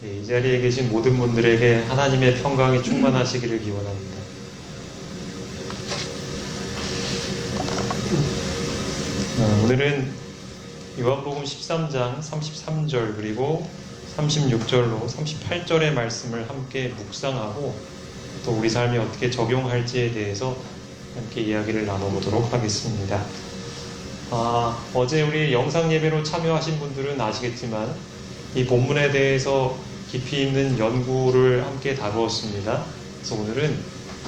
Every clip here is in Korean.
이 자리에 계신 모든 분들에게 하나님의 평강이 충만하시기를 기원합니다. 오늘은 요한복음 13장 33절 그리고 36절로 38절의 말씀을 함께 묵상하고 또 우리 삶에 어떻게 적용할지에 대해서 함께 이야기를 나눠보도록 하겠습니다. 어제 우리 영상 예배로 참여하신 분들은 아시겠지만 이 본문에 대해서 깊이 있는 연구를 함께 다루었습니다. 그래서 오늘은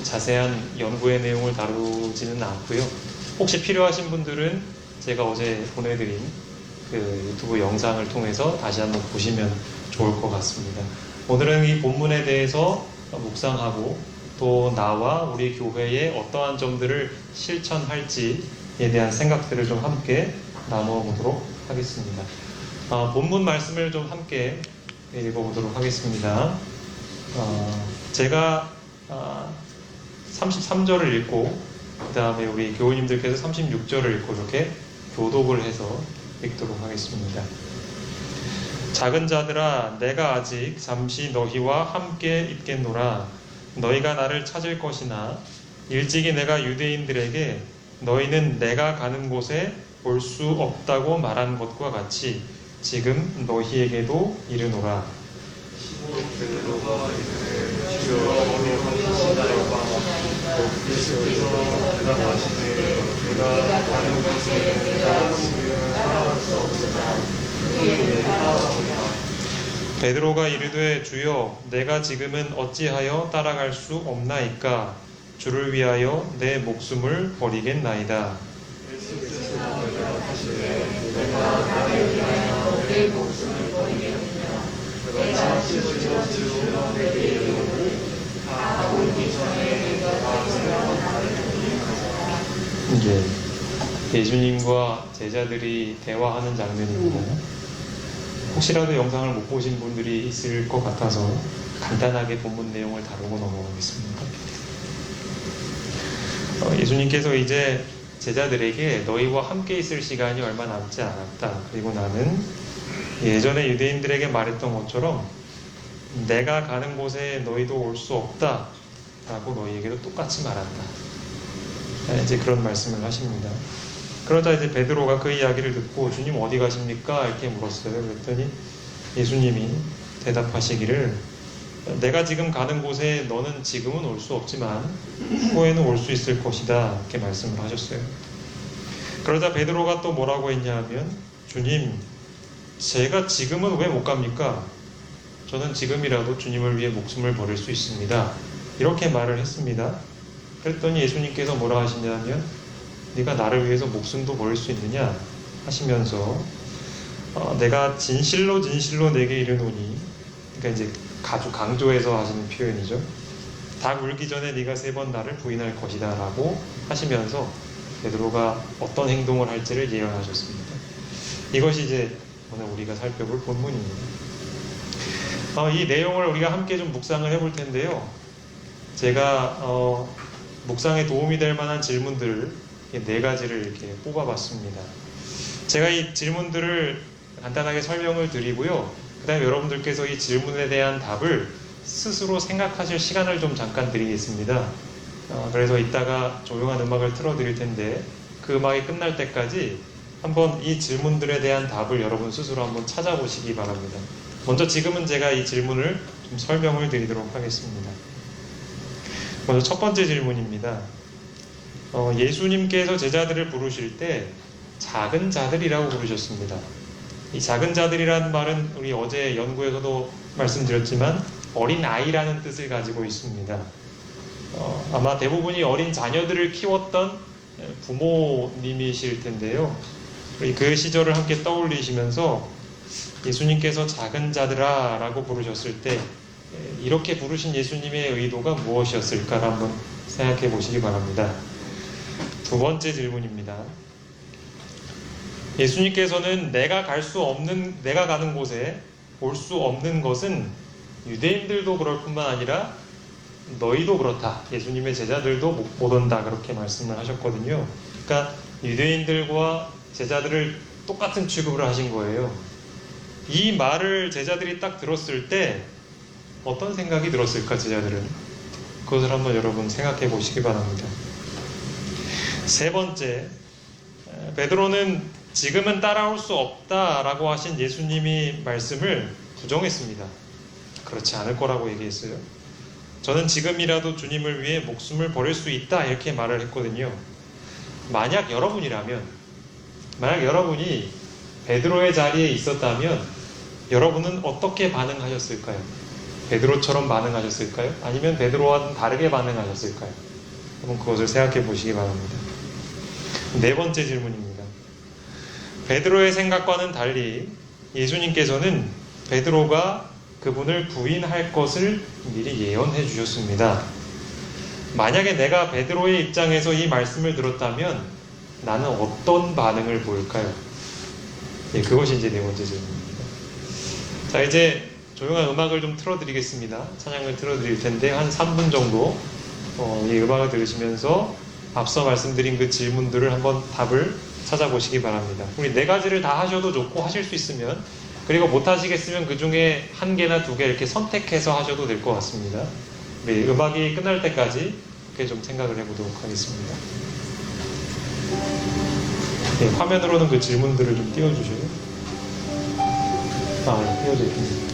자세한 연구의 내용을 다루지는 않고요. 혹시 필요하신 분들은 제가 어제 보내드린 그 유튜브 영상을 통해서 다시 한번 보시면 좋을 것 같습니다. 오늘은 이 본문에 대해서 묵상하고 또 나와 우리 교회의 어떠한 점들을 실천할지에 대한 생각들을 좀 함께 나눠보도록 하겠습니다. 본문 말씀을 좀 함께 읽어보도록 하겠습니다. 제가 33절을 읽고 그 다음에 우리 교우님들께서 36절을 읽고 이렇게 교독을 해서 읽도록 하겠습니다. 작은 자들아, 내가 아직 잠시 너희와 함께 있겠노라. 너희가 나를 찾을 것이나 일찍이 내가 유대인들에게 너희는 내가 가는 곳에 올 수 없다고 말한 것과 같이 지금 너희에게도 이르노라. 베드로가 이르되 주여, 내가 지금은 어찌하여 따라갈 수 없나이까? 주를 위하여 내 목숨을 버리겠나이다. 이제 예수님과 제자들이 대화하는 장면입니다. 혹시라도 영상을 못 보신 분들이 있을 것 같아서 간단하게 본문 내용을 다루고 넘어가겠습니다. 예수님께서 이제 제자들에게 너희와 함께 있을 시간이 얼마 남지 않았다. 그리고 나는 예전에 유대인들에게 말했던 것처럼 내가 가는 곳에 너희도 올 수 없다 라고 너희에게도 똑같이 말한다. 이제 그런 말씀을 하십니다. 그러자 이제 베드로가 그 이야기를 듣고 주님 어디 가십니까? 이렇게 물었어요. 그랬더니 예수님이 대답하시기를 내가 지금 가는 곳에 너는 지금은 올 수 없지만 후에는 올 수 있을 것이다. 이렇게 말씀을 하셨어요. 그러자 베드로가 또 뭐라고 했냐 하면 주님, 제가 지금은 왜 못 갑니까? 저는 지금이라도 주님을 위해 목숨을 버릴 수 있습니다. 이렇게 말을 했습니다. 그랬더니 예수님께서 뭐라 하시냐면 네가 나를 위해서 목숨도 버릴 수 있느냐 하시면서 내가 진실로 진실로 내게 이르노니, 그러니까 이제 아주 강조해서 하시는 표현이죠. 닭 울기 전에 네가 3번 나를 부인할 것이다 라고 하시면서 베드로가 어떤 행동을 할지를 예언하셨습니다. 이것이 이제 오늘 우리가 살펴볼 본문입니다. 이 내용을 우리가 함께 좀 묵상을 해볼 텐데요. 제가 묵상에 도움이 될 만한 질문들을 4가지를 이렇게 뽑아봤습니다. 제가 이 질문들을 간단하게 설명을 드리고요. 그 다음에 여러분들께서 이 질문에 대한 답을 스스로 생각하실 시간을 좀 잠깐 드리겠습니다. 그래서 이따가 조용한 음악을 틀어드릴 텐데 그 음악이 끝날 때까지 한번 이 질문들에 대한 답을 여러분 스스로 한번 찾아보시기 바랍니다. 먼저 지금은 제가 이 질문을 좀 설명을 드리도록 하겠습니다. 먼저 첫 번째 질문입니다. 예수님께서 제자들을 부르실 때 작은 자들이라고 부르셨습니다. 이 작은 자들이라는 말은 우리 어제 연구에서도 말씀드렸지만 어린 아이라는 뜻을 가지고 있습니다. 아마 대부분이 어린 자녀들을 키웠던 부모님이실 텐데요. 그 시절을 함께 떠올리시면서 예수님께서 작은 자들아 라고 부르셨을 때 이렇게 부르신 예수님의 의도가 무엇이었을까를 한번 생각해 보시기 바랍니다. 두 번째 질문입니다. 예수님께서는 내가 가는 곳에 올 수 없는 것은 유대인들도 그럴 뿐만 아니라 너희도 그렇다. 예수님의 제자들도 못 온다. 그렇게 말씀을 하셨거든요. 그러니까 유대인들과 제자들을 똑같은 취급을 하신 거예요. 이 말을 제자들이 딱 들었을 때 어떤 생각이 들었을까, 제자들은? 그것을 한번 여러분 생각해 보시기 바랍니다. 세 번째, 베드로는 지금은 따라올 수 없다라고 하신 예수님이 말씀을 부정했습니다. 그렇지 않을 거라고 얘기했어요. 저는 지금이라도 주님을 위해 목숨을 버릴 수 있다, 이렇게 말을 했거든요. 만약 여러분이 베드로의 자리에 있었다면 여러분은 어떻게 반응하셨을까요? 베드로처럼 반응하셨을까요? 아니면 베드로와는 다르게 반응하셨을까요? 한번 그것을 생각해 보시기 바랍니다. 네 번째 질문입니다. 베드로의 생각과는 달리 예수님께서는 베드로가 그분을 부인할 것을 미리 예언해 주셨습니다. 만약에 내가 베드로의 입장에서 이 말씀을 들었다면 나는 어떤 반응을 보일까요? 그것이 이제 네 번째 질문입니다. 자, 이제 조용한 음악을 좀 틀어드리겠습니다. 찬양을 틀어드릴 텐데 한 3분 정도 이 음악을 들으시면서 앞서 말씀드린 그 질문들을 한번 답을 찾아보시기 바랍니다. 우리 네 가지를 다 하셔도 좋고, 하실 수 있으면, 그리고 못 하시겠으면 그 중에 한 개나 두 개 이렇게 선택해서 하셔도 될 것 같습니다. 우리 음악이 끝날 때까지 그렇게 좀 생각을 해보도록 하겠습니다. 화면으로는 그 질문들을 좀 띄워주셔요. 네, 띄워져 있습니다.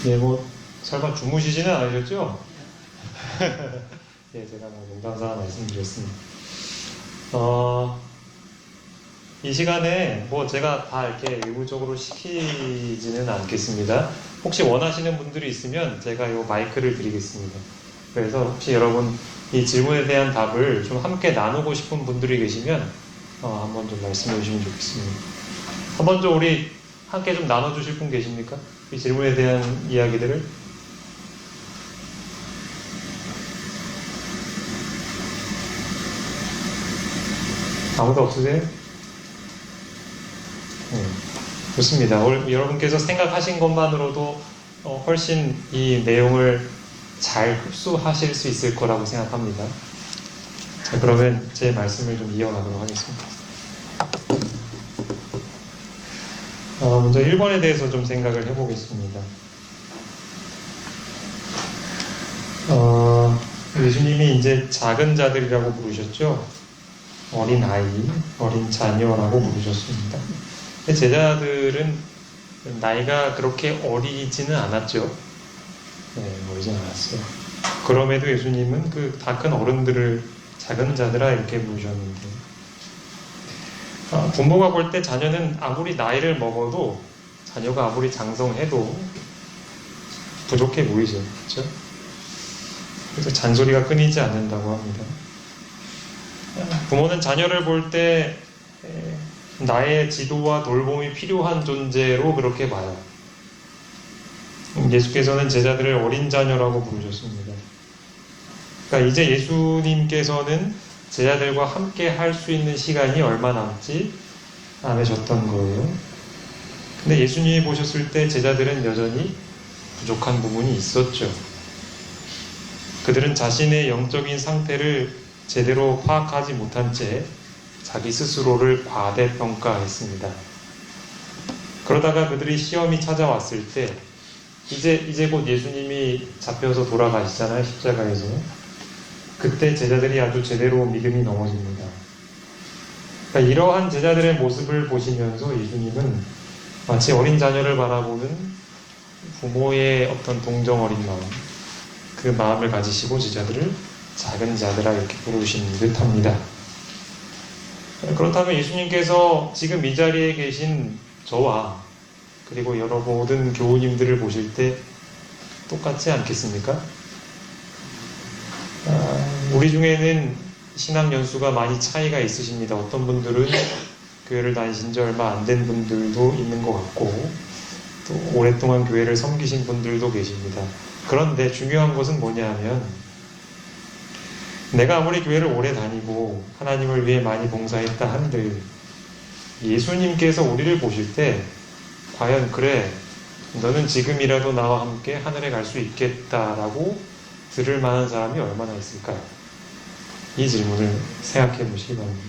예, 뭐 설마 주무시지는 않으셨죠? 예, 제가 뭐 농담삼아 말씀드렸습니다. 이 시간에 뭐 제가 다 이렇게 의무적으로 시키지는 않겠습니다. 혹시 원하시는 분들이 있으면 제가 이 마이크를 드리겠습니다. 그래서 혹시 여러분 이 질문에 대한 답을 좀 함께 나누고 싶은 분들이 계시면 한번 좀 말씀해 주시면 좋겠습니다. 한번 좀 우리 함께 좀 나눠주실 분 계십니까? 이 질문에 대한 이야기들을. 아무도 없으세요? 좋습니다. 여러분께서 생각하신 것만으로도 훨씬 이 내용을 잘 흡수하실 수 있을 거라고 생각합니다. 자, 그러면 제 말씀을 좀 이어가도록 하겠습니다. 먼저 1번에 대해서 좀 생각을 해보겠습니다. 예수님이 이제 작은 자들이라고 부르셨죠? 어린 아이, 어린 자녀라고 부르셨습니다. 제자들은 나이가 그렇게 어리지는 않았죠. 네, 어리진 않았어요. 그럼에도 예수님은 그 다 큰 어른들을 작은 자들아 이렇게 부르셨는데, 부모가 볼 때 자녀는 아무리 나이를 먹어도, 자녀가 아무리 장성해도 부족해 보이죠. 그렇죠? 그래서 잔소리가 끊이지 않는다고 합니다. 부모는 자녀를 볼 때 나의 지도와 돌봄이 필요한 존재로 그렇게 봐요. 예수께서는 제자들을 어린 자녀라고 부르셨습니다. 그러니까 이제 예수님께서는 제자들과 함께 할 수 있는 시간이 얼마 남지 않으셨던 거예요. 근데 예수님이 보셨을 때 제자들은 여전히 부족한 부분이 있었죠. 그들은 자신의 영적인 상태를 제대로 파악하지 못한 채 자기 스스로를 과대평가했습니다. 그러다가 그들이 시험이 찾아왔을 때 이제 곧 예수님이 잡혀서 돌아가시잖아요, 십자가에서. 그때 제자들이 아주 제대로 믿음이 넘어집니다. 그러니까 이러한 제자들의 모습을 보시면서 예수님은 마치 어린 자녀를 바라보는 부모의 어떤 동정 어린 마음, 그 마음을 가지시고 제자들을 작은 자들아 이렇게 부르신 듯합니다. 그렇다면 예수님께서 지금 이 자리에 계신 저와 그리고 여러 모든 교우님들을 보실 때 똑같지 않겠습니까? 우리 중에는 신앙 연수가 많이 차이가 있으십니다. 어떤 분들은 교회를 다니신 지 얼마 안 된 분들도 있는 것 같고 또 오랫동안 교회를 섬기신 분들도 계십니다. 그런데 중요한 것은 뭐냐 하면 내가 아무리 교회를 오래 다니고 하나님을 위해 많이 봉사했다 한들 예수님께서 우리를 보실 때 과연 그래 너는 지금이라도 나와 함께 하늘에 갈 수 있겠다라고 들을 만한 사람이 얼마나 있을까요? 이 질문을 생각해 보시기 바랍니다.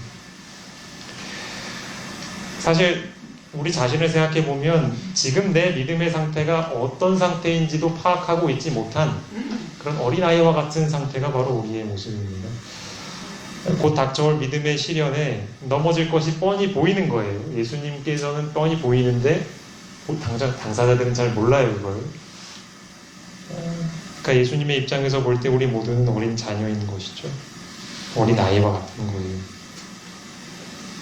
사실 우리 자신을 생각해 보면 지금 내 믿음의 상태가 어떤 상태인지도 파악하고 있지 못한 그런 어린아이와 같은 상태가 바로 우리의 모습입니다. 곧 닥쳐올 믿음의 시련에 넘어질 것이 뻔히 보이는 거예요. 예수님께서는 뻔히 보이는데 당사자들은 잘 몰라요, 이걸. 그러니까 예수님의 입장에서 볼 때 우리 모두는 어린 자녀인 것이죠. 어린 아이와 같은 거예요.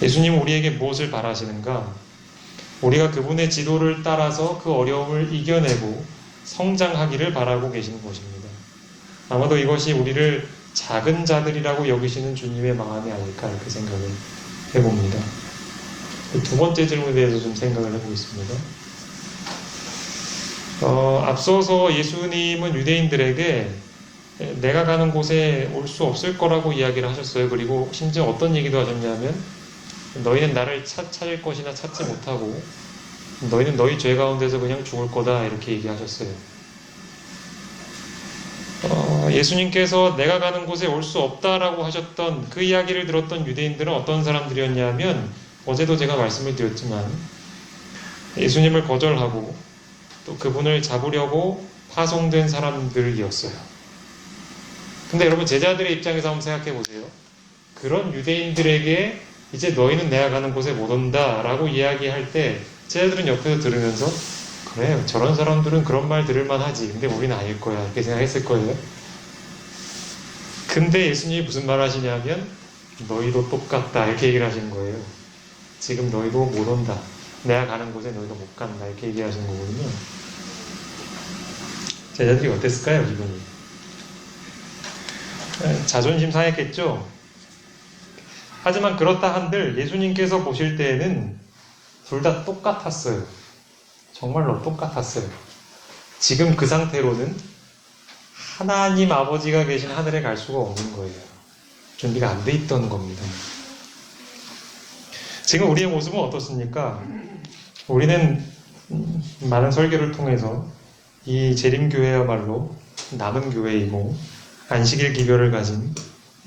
예수님은 우리에게 무엇을 바라시는가? 우리가 그분의 지도를 따라서 그 어려움을 이겨내고 성장하기를 바라고 계시는 것입니다. 아마도 이것이 우리를 작은 자들이라고 여기시는 주님의 마음이 아닐까 이렇게 생각을 해봅니다. 두 번째 질문에 대해서 좀 생각을 해보겠습니다. 앞서서 예수님은 유대인들에게 내가 가는 곳에 올 수 없을 거라고 이야기를 하셨어요. 그리고 심지어 어떤 얘기도 하셨냐면 너희는 나를 찾을 것이나 찾지 못하고 너희는 너희 죄 가운데서 그냥 죽을 거다 이렇게 얘기하셨어요. 예수님께서 내가 가는 곳에 올 수 없다라고 하셨던 그 이야기를 들었던 유대인들은 어떤 사람들이었냐면 어제도 제가 말씀을 드렸지만 예수님을 거절하고 또 그분을 잡으려고 파송된 사람들이었어요. 근데 여러분 제자들의 입장에서 한번 생각해 보세요. 그런 유대인들에게 이제 너희는 내가 가는 곳에 못 온다 라고 이야기할 때 제자들은 옆에서 들으면서 그래, 저런 사람들은 그런 말 들을만 하지. 근데 우리는 아닐 거야. 이렇게 생각했을 거예요. 근데 예수님이 무슨 말 하시냐면, 너희도 똑같다. 이렇게 얘기를 하시는 거예요. 지금 너희도 못 온다. 내가 가는 곳에 너희도 못 간다. 이렇게 얘기하시는 거거든요. 제자들이 어땠을까요, 기분이? 자존심 상했겠죠? 하지만 그렇다 한들 예수님께서 보실 때에는 둘 다 똑같았어요. 정말로 똑같았어요. 지금 그 상태로는 하나님 아버지가 계신 하늘에 갈 수가 없는 거예요. 준비가 안 돼 있던 겁니다. 지금 우리의 모습은 어떻습니까? 우리는 많은 설교를 통해서 이 재림교회야말로 남은 교회이고 안식일 기별을 가진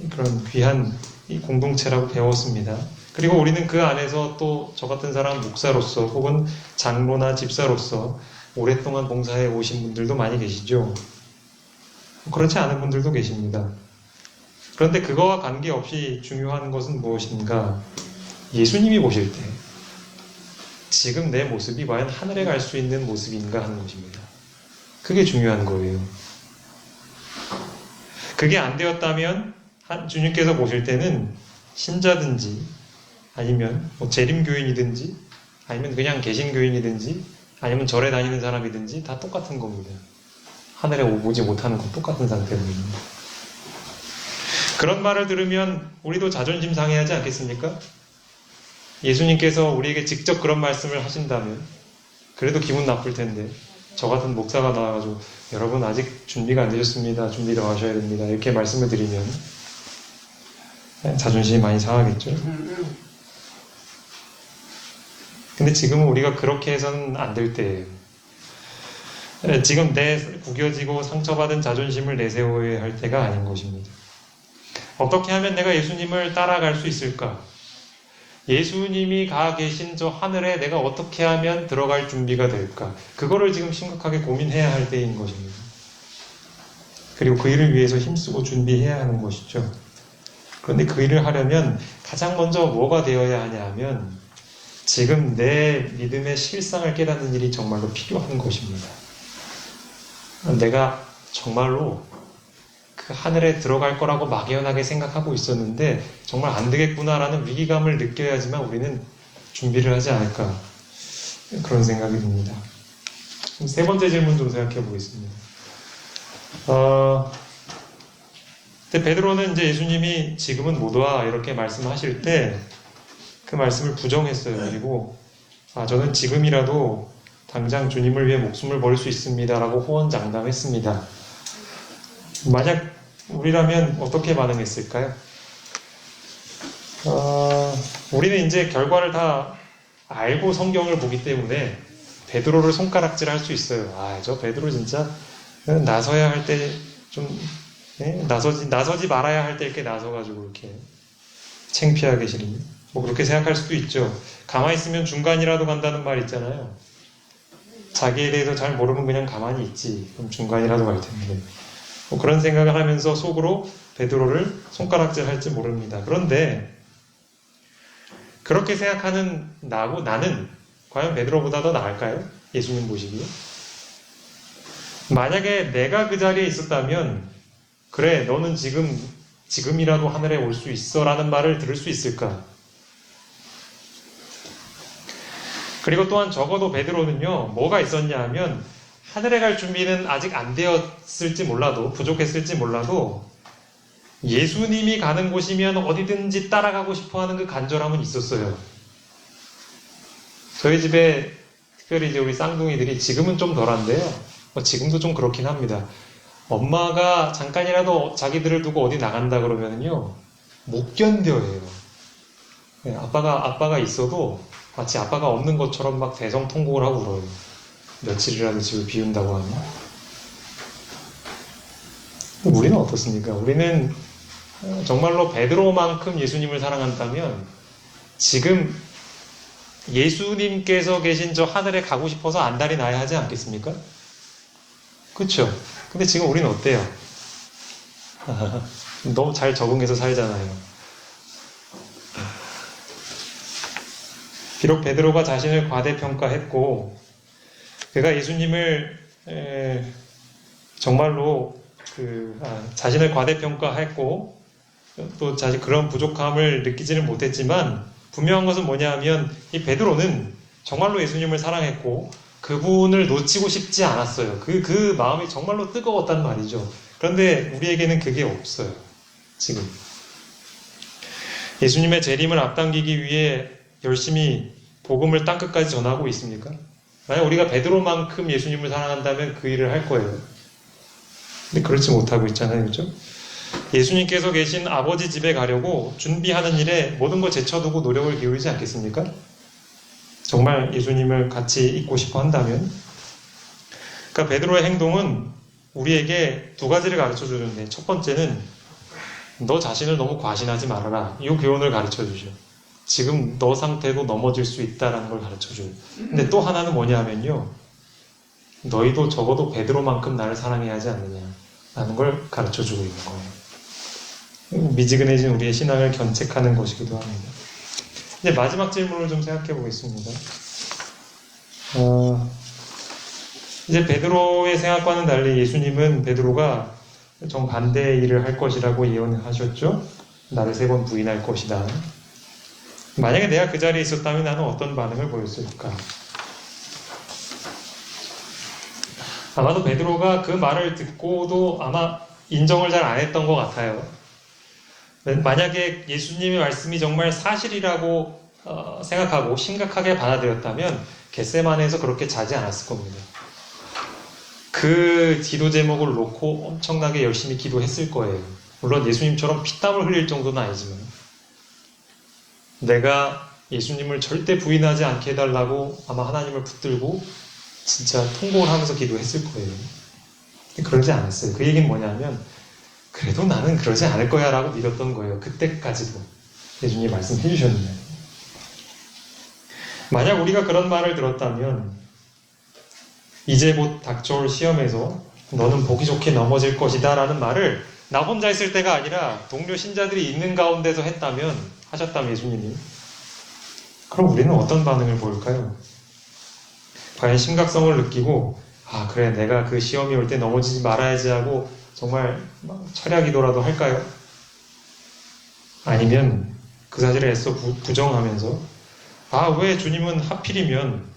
그런 귀한 이 공동체라고 배웠습니다. 그리고 우리는 그 안에서 또 저 같은 사람 목사로서 혹은 장로나 집사로서 오랫동안 봉사해 오신 분들도 많이 계시죠. 그렇지 않은 분들도 계십니다. 그런데 그거와 관계없이 중요한 것은 무엇인가? 예수님이 보실 때 지금 내 모습이 과연 하늘에 갈 수 있는 모습인가 하는 것입니다. 그게 중요한 거예요. 그게 안 되었다면 주님께서 보실 때는 신자든지 아니면 뭐 재림교인이든지 아니면 그냥 개신교인이든지 아니면 절에 다니는 사람이든지 다 똑같은 겁니다. 하늘에 오지 못하는 건 똑같은 상태거든요. 그런 말을 들으면 우리도 자존심 상해하지 않겠습니까? 예수님께서 우리에게 직접 그런 말씀을 하신다면 그래도 기분 나쁠 텐데 저 같은 목사가 나와가지고 여러분 아직 준비가 안 되셨습니다. 준비 더 하셔야 됩니다. 이렇게 말씀을 드리면 자존심이 많이 상하겠죠. 근데 지금은 우리가 그렇게 해서는 안 될 때예요. 지금 내 구겨지고 상처받은 자존심을 내세워야 할 때가 아닌 것입니다. 어떻게 하면 내가 예수님을 따라갈 수 있을까? 예수님이 가 계신 저 하늘에 내가 어떻게 하면 들어갈 준비가 될까? 그거를 지금 심각하게 고민해야 할 때인 것입니다. 그리고 그 일을 위해서 힘쓰고 준비해야 하는 것이죠. 그런데 그 일을 하려면 가장 먼저 뭐가 되어야 하냐 하면 지금 내 믿음의 실상을 깨닫는 일이 정말로 필요한 것입니다. 내가 정말로 그 하늘에 들어갈 거라고 막연하게 생각하고 있었는데 정말 안 되겠구나라는 위기감을 느껴야지만 우리는 준비를 하지 않을까 그런 생각이 듭니다. 세 번째 질문 좀 생각해 보겠습니다. 근데 베드로는 이제 예수님이 지금은 못 와 이렇게 말씀하실 때 그 말씀을 부정했어요. 그리고 저는 지금이라도 당장 주님을 위해 목숨을 버릴 수 있습니다라고 호언장담했습니다. 만약 우리라면 어떻게 반응했을까요? 우리는 이제 결과를 다 알고 성경을 보기 때문에 베드로를 손가락질 할 수 있어요. 저 베드로 진짜 나서야 할 때 좀 나서지 말아야 할 때 이렇게 나서가지고 이렇게 창피하게 싫은 뭐 그렇게 생각할 수도 있죠. 가만히 있으면 중간이라도 간다는 말 있잖아요. 자기에 대해서 잘 모르면 그냥 가만히 있지. 그럼 중간이라도 갈 텐데. 뭐 그런 생각을 하면서 속으로 베드로를 손가락질 할지 모릅니다. 그런데 그렇게 생각하는 나는 과연 베드로보다 더 나을까요? 예수님 보시기에. 만약에 내가 그 자리에 있었다면 그래 너는 지금이라도 하늘에 올 수 있어 라는 말을 들을 수 있을까? 그리고 또한 적어도 베드로는요 뭐가 있었냐 하면 하늘에 갈 준비는 아직 안 되었을지 몰라도 부족했을지 몰라도 예수님이 가는 곳이면 어디든지 따라가고 싶어하는 그 간절함은 있었어요. 저희 집에 특별히 이제 우리 쌍둥이들이 지금은 좀 덜한데요. 지금도 좀 그렇긴 합니다. 엄마가 잠깐이라도 자기들을 두고 어디 나간다 그러면요 못 견뎌해요. 아빠가 있어도 마치 아빠가 없는 것처럼 막 대성통곡을 하고 울어요. 며칠이라도 집을 비운다고 하면. 우리는 어떻습니까? 우리는 정말로 베드로만큼 예수님을 사랑한다면 지금 예수님께서 계신 저 하늘에 가고 싶어서 안달이 나야 하지 않겠습니까? 그렇죠? 근데 지금 우리는 어때요? 너무 잘 적응해서 살잖아요. 비록 베드로가 자신을 과대평가했고 그가 예수님을 정말로 자신을 과대평가했고 또 자신 그런 부족함을 느끼지는 못했지만 분명한 것은 뭐냐 하면 이 베드로는 정말로 예수님을 사랑했고 그분을 놓치고 싶지 않았어요. 그 마음이 정말로 뜨거웠단 말이죠. 그런데 우리에게는 그게 없어요. 지금. 예수님의 재림을 앞당기기 위해 열심히 복음을 땅끝까지 전하고 있습니까? 만약 우리가 베드로만큼 예수님을 사랑한다면 그 일을 할 거예요. 근데 그렇지 못하고 있잖아요. 그렇죠? 예수님께서 계신 아버지 집에 가려고 준비하는 일에 모든 걸 제쳐두고 노력을 기울이지 않겠습니까? 정말 예수님을 같이 있고 싶어 한다면. 그러니까 베드로의 행동은 우리에게 두 가지를 가르쳐 주는데, 첫 번째는 너 자신을 너무 과신하지 말아라. 이 교훈을 가르쳐 주죠. 지금 너 상태도 넘어질 수 있다라는 걸 가르쳐 줘요. 근데 또 하나는 뭐냐 하면요. 너희도 적어도 베드로만큼 나를 사랑해야 하지 않느냐라는 걸 가르쳐 주고 있는 거예요. 미지근해진 우리의 신앙을 견책하는 것이기도 합니다. 이제 마지막 질문을 좀 생각해 보겠습니다. 이제 베드로의 생각과는 달리 예수님은 베드로가 정반대의 일을 할 것이라고 예언하셨죠. 나를 3번 부인할 것이다. 만약에 내가 그 자리에 있었다면 나는 어떤 반응을 보였을까? 아마도 베드로가 그 말을 듣고도 아마 인정을 잘 안 했던 것 같아요. 만약에 예수님의 말씀이 정말 사실이라고 생각하고 심각하게 받아들였다면 겟세마네에서 그렇게 자지 않았을 겁니다. 그 기도 제목을 놓고 엄청나게 열심히 기도했을 거예요. 물론 예수님처럼 피땀을 흘릴 정도는 아니지만 내가 예수님을 절대 부인하지 않게 해달라고 아마 하나님을 붙들고 진짜 통곡을 하면서 기도했을 거예요. 그러지 않았어요. 그 얘기는 뭐냐면 그래도 나는 그러지 않을 거야 라고 믿었던 거예요. 그때까지도 예수님이 말씀해 주셨는데 만약 우리가 그런 말을 들었다면 이제 곧 닥쳐올 시험에서 너는 보기 좋게 넘어질 것이다 라는 말을 나 혼자 했을 때가 아니라 동료 신자들이 있는 가운데서 하셨다면 예수님이 그럼 우리는 어떤 반응을 보일까요? 과연 심각성을 느끼고 그래 내가 그 시험이 올 때 넘어지지 말아야지 하고 정말 철야기도라도 할까요? 아니면 그 사실을 애써 부정하면서 왜 주님은 하필이면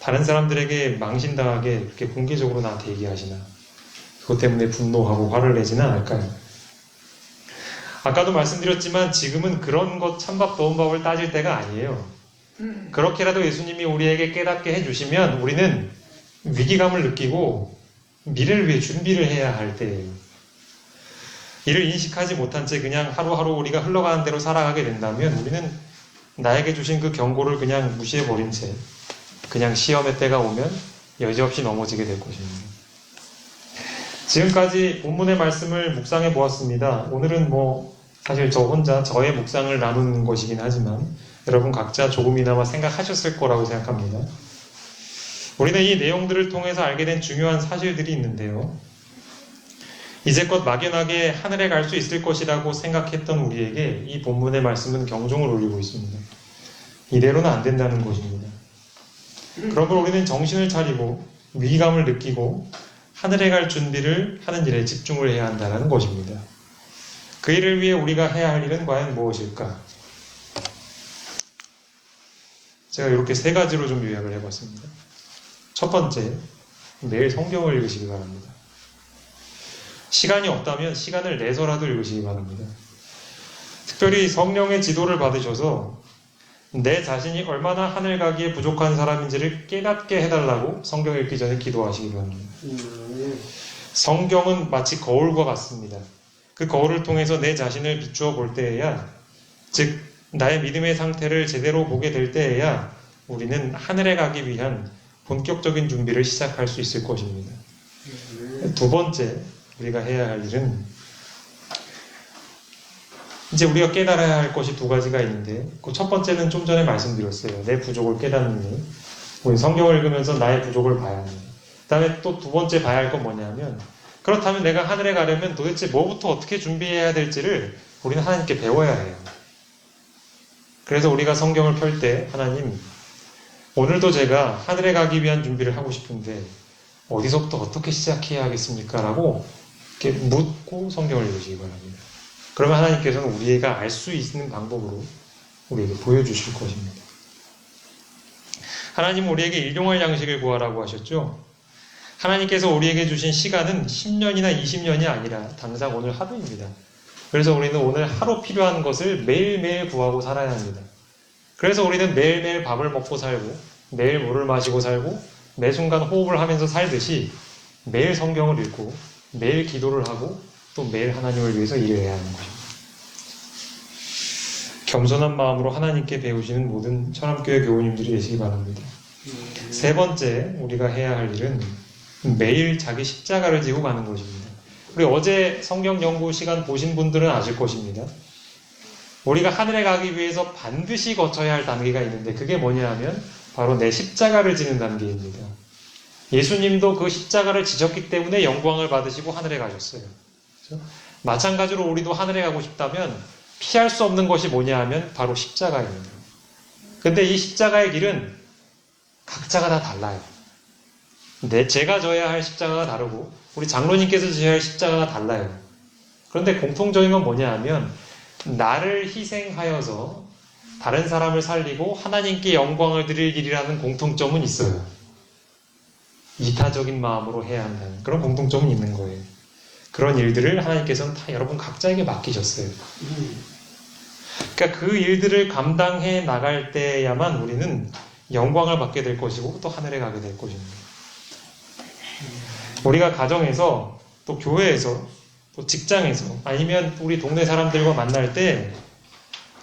다른 사람들에게 망신당하게 이렇게 공개적으로 나한테 얘기하시나 그것 때문에 분노하고 화를 내지는 않을까요? 아까도 말씀드렸지만 지금은 그런 것 찬밥 더운 밥을 따질 때가 아니에요. 그렇게라도 예수님이 우리에게 깨닫게 해주시면 우리는 위기감을 느끼고 미래를 위해 준비를 해야 할 때예요. 이를 인식하지 못한 채 그냥 하루하루 우리가 흘러가는 대로 살아가게 된다면 우리는 나에게 주신 그 경고를 그냥 무시해버린 채 그냥 시험의 때가 오면 여지없이 넘어지게 될 것입니다. 지금까지 본문의 말씀을 묵상해 보았습니다. 오늘은 사실 저 혼자 저의 묵상을 나누는 것이긴 하지만 여러분 각자 조금이나마 생각하셨을 거라고 생각합니다. 우리는 이 내용들을 통해서 알게 된 중요한 사실들이 있는데요. 이제껏 막연하게 하늘에 갈 수 있을 것이라고 생각했던 우리에게 이 본문의 말씀은 경종을 울리고 있습니다. 이대로는 안 된다는 것입니다. 그러므로 우리는 정신을 차리고 위기감을 느끼고 하늘에 갈 준비를 하는 일에 집중을 해야 한다는 것입니다. 그 일을 위해 우리가 해야 할 일은 과연 무엇일까? 제가 이렇게 3가지로 좀 요약을 해봤습니다. 첫 번째, 매일 성경을 읽으시기 바랍니다. 시간이 없다면 시간을 내서라도 읽으시기 바랍니다. 특별히 성령의 지도를 받으셔서 내 자신이 얼마나 하늘 가기에 부족한 사람인지를 깨닫게 해달라고 성경 읽기 전에 기도하시기 바랍니다. 성경은 마치 거울과 같습니다. 그 거울을 통해서 내 자신을 비추어 볼 때에야, 즉 나의 믿음의 상태를 제대로 보게 될 때에야 우리는 하늘에 가기 위한 본격적인 준비를 시작할 수 있을 것입니다. 두 번째 우리가 해야 할 일은 이제 우리가 깨달아야 할 것이 2가지가 있는데 그 첫 번째는 좀 전에 말씀드렸어요. 내 부족을 깨닫는 일. 우리 성경을 읽으면서 나의 부족을 봐야 합니다. 그 다음에 또 2번째 봐야 할 건 뭐냐면 그렇다면 내가 하늘에 가려면 도대체 뭐부터 어떻게 준비해야 될지를 우리는 하나님께 배워야 해요. 그래서 우리가 성경을 펼 때 하나님 오늘도 제가 하늘에 가기 위한 준비를 하고 싶은데 어디서부터 어떻게 시작해야 하겠습니까? 라고 이렇게 묻고 성경을 읽으시기 바랍니다. 그러면 하나님께서는 우리가 알 수 있는 방법으로 우리에게 보여주실 것입니다. 하나님은 우리에게 일용할 양식을 구하라고 하셨죠? 하나님께서 우리에게 주신 시간은 10년이나 20년이 아니라 당장 오늘 하루입니다. 그래서 우리는 오늘 하루 필요한 것을 매일매일 구하고 살아야 합니다. 그래서 우리는 매일매일 밥을 먹고 살고 매일 물을 마시고 살고 매 순간 호흡을 하면서 살듯이 매일 성경을 읽고 매일 기도를 하고 또 매일 하나님을 위해서 일을 해야 하는 것입니다. 겸손한 마음으로 하나님께 배우시는 모든 천암교회 교우님들이 되시기 바랍니다. 세 번째 우리가 해야 할 일은 매일 자기 십자가를 지고 가는 것입니다. 우리 어제 성경 연구 시간 보신 분들은 아실 것입니다. 우리가 하늘에 가기 위해서 반드시 거쳐야 할 단계가 있는데 그게 뭐냐 하면 바로 내 십자가를 지는 단계입니다. 예수님도 그 십자가를 지셨기 때문에 영광을 받으시고 하늘에 가셨어요. 그렇죠? 마찬가지로 우리도 하늘에 가고 싶다면 피할 수 없는 것이 뭐냐 하면 바로 십자가입니다. 근데 이 십자가의 길은 각자가 다 달라요. 제가 져야 할 십자가가 다르고 우리 장로님께서 져야 할 십자가가 달라요. 그런데 공통적인 건 뭐냐 하면 나를 희생하여서 다른 사람을 살리고 하나님께 영광을 드릴 일이라는 공통점은 있어요. 이타적인 마음으로 해야 한다는 그런 공통점은 있는 거예요. 그런 일들을 하나님께서는 다 여러분 각자에게 맡기셨어요. 그러니까 그 일들을 감당해 나갈 때야만 우리는 영광을 받게 될 것이고 또 하늘에 가게 될 것입니다. 우리가 가정에서 또 교회에서 또 직장에서 아니면 우리 동네 사람들과 만날 때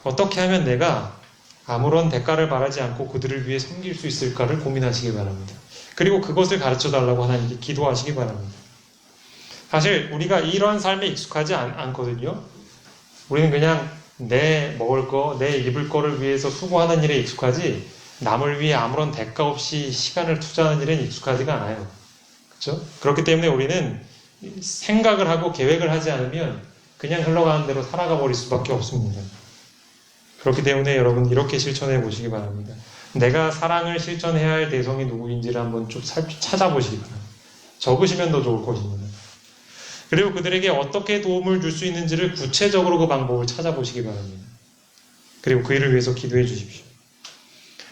어떻게 하면 내가 아무런 대가를 바라지 않고 그들을 위해 섬길 수 있을까를 고민하시기 바랍니다. 그리고 그것을 가르쳐 달라고 하나님께 기도하시기 바랍니다. 사실 우리가 이러한 삶에 익숙하지 않거든요. 우리는 그냥 내 먹을 거, 내 입을 거를 위해서 수고하는 일에 익숙하지 남을 위해 아무런 대가 없이 시간을 투자하는 일엔 익숙하지가 않아요. 그렇죠? 그렇기 때문에 우리는 생각을 하고 계획을 하지 않으면 그냥 흘러가는 대로 살아가 버릴 수밖에 없습니다. 그렇기 때문에 여러분 이렇게 실천해 보시기 바랍니다. 내가 사랑을 실천해야 할 대상이 누구인지를 한번 좀 찾아보시기 바랍니다. 적으시면 더 좋을 것입니다. 그리고 그들에게 어떻게 도움을 줄 수 있는지를 구체적으로 그 방법을 찾아보시기 바랍니다. 그리고 그 일을 위해서 기도해 주십시오.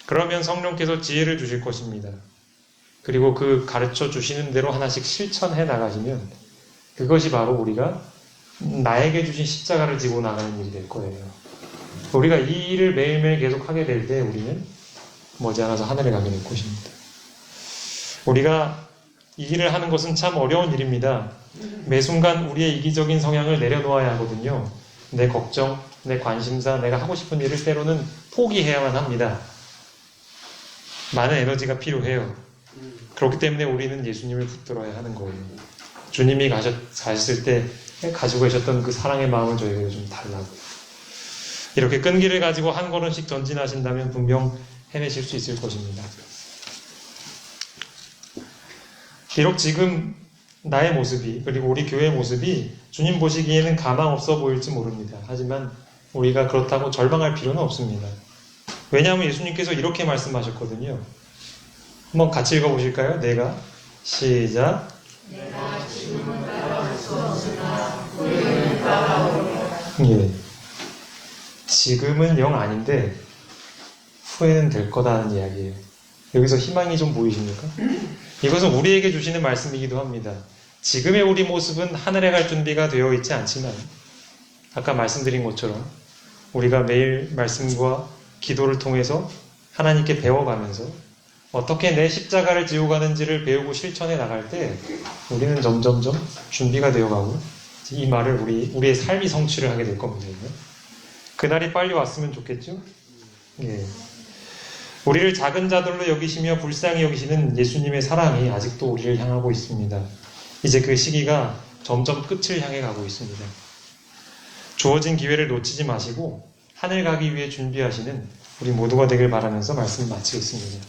그러면 성령께서 지혜를 주실 것입니다. 그리고 그 가르쳐 주시는 대로 하나씩 실천해 나가시면 그것이 바로 우리가 나에게 주신 십자가를 지고 나가는 일이 될 거예요. 우리가 이 일을 매일매일 계속 하게 될 때 우리는 머지않아서 하늘에 가게 될 것입니다. 우리가 이 일을 하는 것은 참 어려운 일입니다. 매 순간 우리의 이기적인 성향을 내려놓아야 하거든요. 내 걱정, 내 관심사, 내가 하고 싶은 일을 때로는 포기해야만 합니다. 많은 에너지가 필요해요. 그렇기 때문에 우리는 예수님을 붙들어야 하는 거예요. 주님이 가셨을 때 가지고 계셨던 그 사랑의 마음을 저희에게 좀 달라고요. 이렇게 끈기를 가지고 한 걸음씩 전진하신다면 분명 해내실 수 있을 것입니다. 비록 지금 나의 모습이 그리고 우리 교회의 모습이 주님 보시기에는 가망 없어 보일지 모릅니다. 하지만 우리가 그렇다고 절망할 필요는 없습니다. 왜냐하면 예수님께서 이렇게 말씀하셨거든요. 한번 같이 읽어보실까요? 내가 시작. 내가 지금은 따라올 수 없으나 후에는 따라오리라. 예. 지금은 영 아닌데 후에는 될 거다는 이야기예요. 여기서 희망이 좀 보이십니까? 이것은 우리에게 주시는 말씀이기도 합니다. 지금의 우리 모습은 하늘에 갈 준비가 되어 있지 않지만 아까 말씀드린 것처럼 우리가 매일 말씀과 기도를 통해서 하나님께 배워가면서 어떻게 내 십자가를 지고 가는지를 배우고 실천해 나갈 때 우리는 점점점 준비가 되어가고 이 말을 우리의 삶이 성취를 하게 될 겁니다. 그날이 빨리 왔으면 좋겠죠? 예. 우리를 작은 자들로 여기시며 불쌍히 여기시는 예수님의 사랑이 아직도 우리를 향하고 있습니다. 이제 그 시기가 점점 끝을 향해 가고 있습니다. 주어진 기회를 놓치지 마시고 하늘 가기 위해 준비하시는 우리 모두가 되길 바라면서 말씀 마치겠습니다.